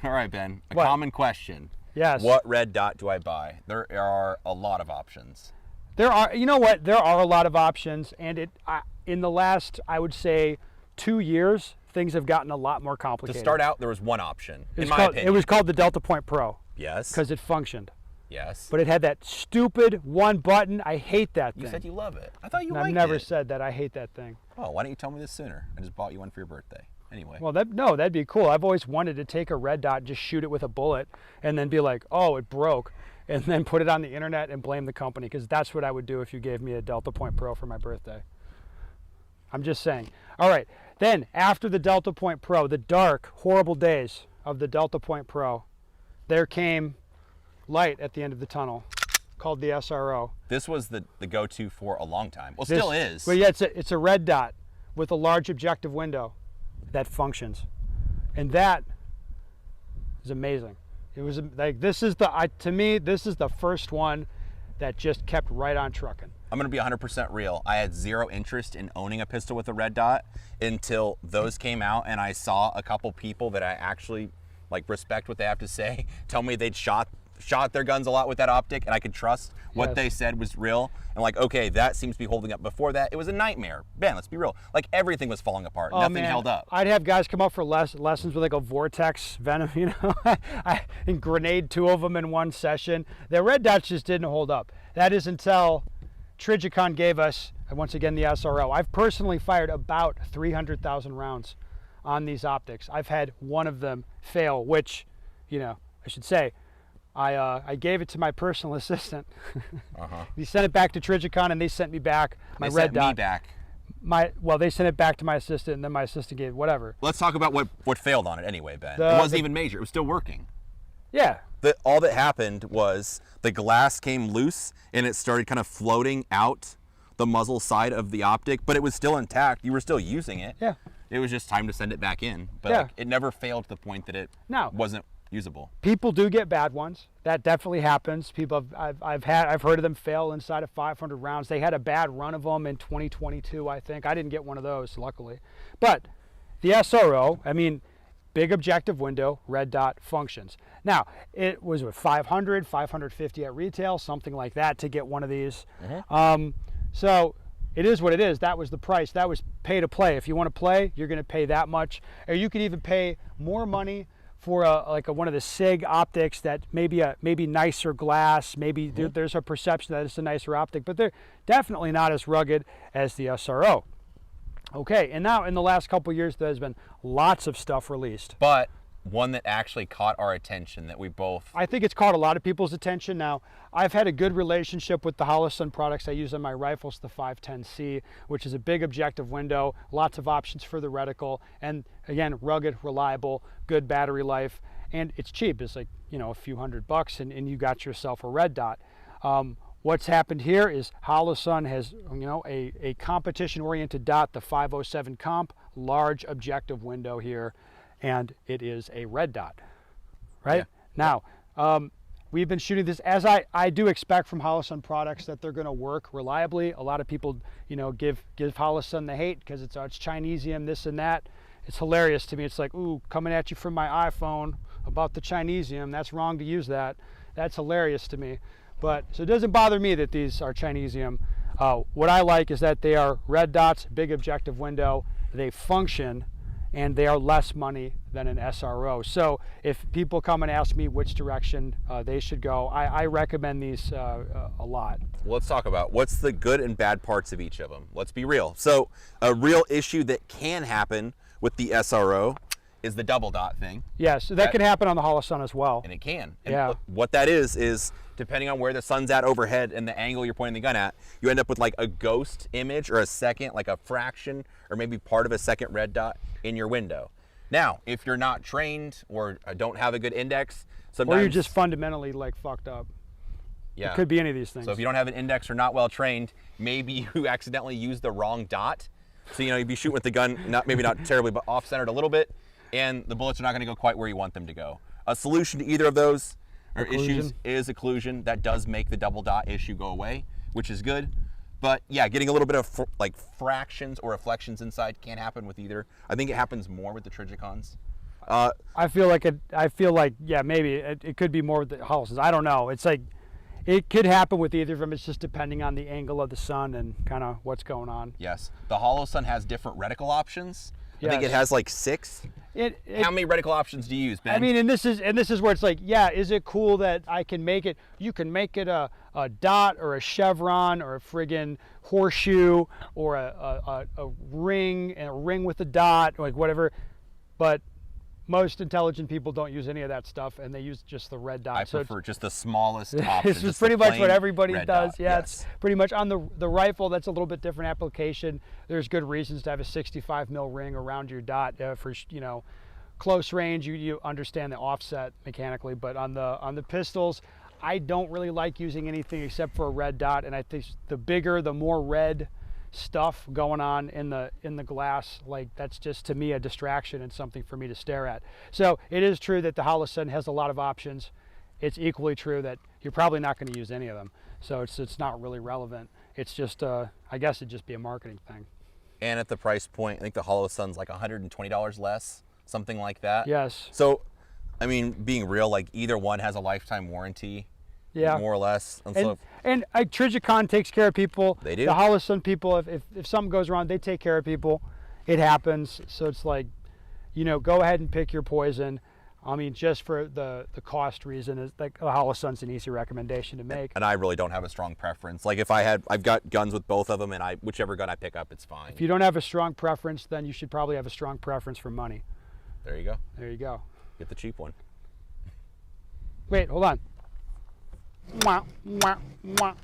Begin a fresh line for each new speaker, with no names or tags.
All right, Ben, a
What?
common question.
Yes.
What red dot do I buy? There are a lot of options.
There are, you know what? There are a lot of options, and in the last, I would say, 2 years, things have gotten a lot more complicated.
To start out, there was one option, in my opinion.
It was called the Delta Point Pro.
Yes.
Because it functioned.
Yes.
But it had that stupid one button. I hate that thing.
You said you love it. I thought you liked it.
I've never said that. I hate that thing.
Oh, why didn't you tell me this sooner? I just bought you one for your birthday. Anyway.
Well, that'd be cool. I've always wanted to take a red dot, just shoot it with a bullet, and then be like, oh, it broke, and then put it on the internet and blame the company, because that's what I would do if you gave me a Delta Point Pro for my birthday. I'm just saying. All right. Then, after the Delta Point Pro, the dark, horrible days of the Delta Point Pro, there came light at the end of the tunnel, called the SRO.
This was the go-to for a long time. Well, still is.
Well, yeah, it's a red dot with a large objective window that functions, and that is amazing. It was like, this is to me, this is the first one that just kept right on trucking.
I'm going to be 100% real. I had zero interest in owning a pistol with a red dot until those came out, and I saw a couple people that I actually respect what they have to say tell me they'd shot their guns a lot with that optic, and I could trust what they said was real. And okay, that seems to be holding up. Before that, it was a nightmare. Ben, let's be real. Everything was falling apart.
Oh,
Nothing held up.
I'd have guys come up for lessons with a vortex venom, and grenade 2 of them in one session. The red dots just didn't hold up. That is until Trijicon gave us, once again, the SRO. I've personally fired about 300,000 rounds on these optics. I've had one of them fail, which, I should say, I gave it to my personal assistant. He sent it back to Trijicon, and they sent me back my red dot.
They sent me back.
They sent it back to my assistant, and then my assistant gave whatever.
Let's talk about what failed on it anyway, Ben. It wasn't even major. It was still working.
Yeah.
All that happened was the glass came loose, and it started kind of floating out the muzzle side of the optic, but it was still intact. You were still using it.
Yeah.
It was just time to send it back in. But it never failed to the point that it wasn't usable.
People do get bad ones. That definitely happens. People I've heard of them fail inside of 500 rounds. They had a bad run of them in 2022, I think. I didn't get one of those, luckily. But the SRO, big objective window, red dot, functions. Now, it was with 500, 550 at retail, something like that, to get one of these. So it is what it is. That was the price. That was pay to play. If you want to play, you're going to pay that much. Or you could even pay more money for one of the SIG optics that maybe nicer glass. Maybe there's a perception that it's a nicer optic, but they're definitely not as rugged as the SRO. Okay, and now in the last couple of years, there's been lots of stuff released.
But one that actually caught our attention that we both...
I think it's caught a lot of people's attention. Now, I've had a good relationship with the Holosun products I use on my rifles, the 510C, which is a big objective window, lots of options for the reticle, and again, rugged, reliable, good battery life, and it's cheap. It's a few $100, and you got yourself a red dot. What's happened here is Holosun has, a competition-oriented dot, the 507COMP, large objective window here, and it is a red dot, right? Yeah. Now, we've been shooting this, as I do expect from Holosun products, that they're going to work reliably. A lot of people, give Holosun the hate because it's Chinesium, this and that. It's hilarious to me. It's like, ooh, coming at you from my iPhone about the Chinesium. That's wrong to use that. That's hilarious to me. So it doesn't bother me that these are Chinesium. What I like is that they are red dots, big objective window. They function, and they are less money than an SRO. So if people come and ask me which direction they should go, I recommend these a lot.
Well, let's talk about what's the good and bad parts of each of them. Let's be real. So a real issue that can happen with the SRO is the double dot thing.
Yes, that can happen on the Holosun as well.
And it can. And what that is depending on where the sun's at overhead and the angle you're pointing the gun at, you end up with a ghost image or a second, a fraction or maybe part of a second red dot in your window. Now, if you're not trained or don't have a good index, sometimes...
Or you're just fundamentally fucked up. Yeah. It could be any of these things.
So if you don't have an index or not well trained, maybe you accidentally use the wrong dot. So you'd be shooting with the gun, maybe not terribly, but off-centered a little bit, and the bullets are not going to go quite where you want them to go. A solution to either of those issues is occlusion. That does make the double dot issue go away, which is good. But yeah, getting a little bit of fractions or reflections inside can happen with either. I think it happens more with the Trijicons.
I feel like yeah, maybe it could be more with the Holusons. I don't know. It's like it could happen with either of them. It's just depending on the angle of the sun and kind of what's going on.
Yes. The Holosun has different reticle options. I think
Yes.
it has like 6. How many reticle options do you use, Ben?
I mean, and this is where it's like, yeah, is it cool that I can make it? You can make it a dot or a chevron or a friggin' horseshoe or a ring and a ring with a dot, like whatever. But most intelligent people don't use any of that stuff, and they use just the red dot.
I prefer just the smallest option.
It's just pretty much what everybody does.
Dot.
Yeah,
Yes.
it's pretty much on the rifle. That's a little bit different application. There's good reasons to have a 65 mil ring around your dot for close range. You understand the offset mechanically, but on the pistols, I don't really like using anything except for a red dot. And I think the bigger, the more red stuff going on in the glass, like that's just to me a distraction and something for me to stare at. So it is true that the Holosun has a lot of options. It's equally true that you're probably not going to use any of them, so it's not really relevant. It's just I guess it'd just be a marketing thing.
And at the price point, I think the Holosun's like $120 less, something like that.
Yes.
So I mean, being real, like either one has a lifetime warranty.
Yeah.
More or less.
And Trijicon takes care of people.
They do.
The Holosun people, if something goes wrong, they take care of people. It happens. So it's like, go ahead and pick your poison. I mean, just for the cost reason, is like the Holosun's an easy recommendation to make.
And I really don't have a strong preference. Like if I've got guns with both of them, and whichever gun I pick up, it's fine.
If you don't have a strong preference, then you should probably have a strong preference for money.
There you go.
There you go.
Get the cheap one.
Wait, hold on. Mwah, mwah, mwah.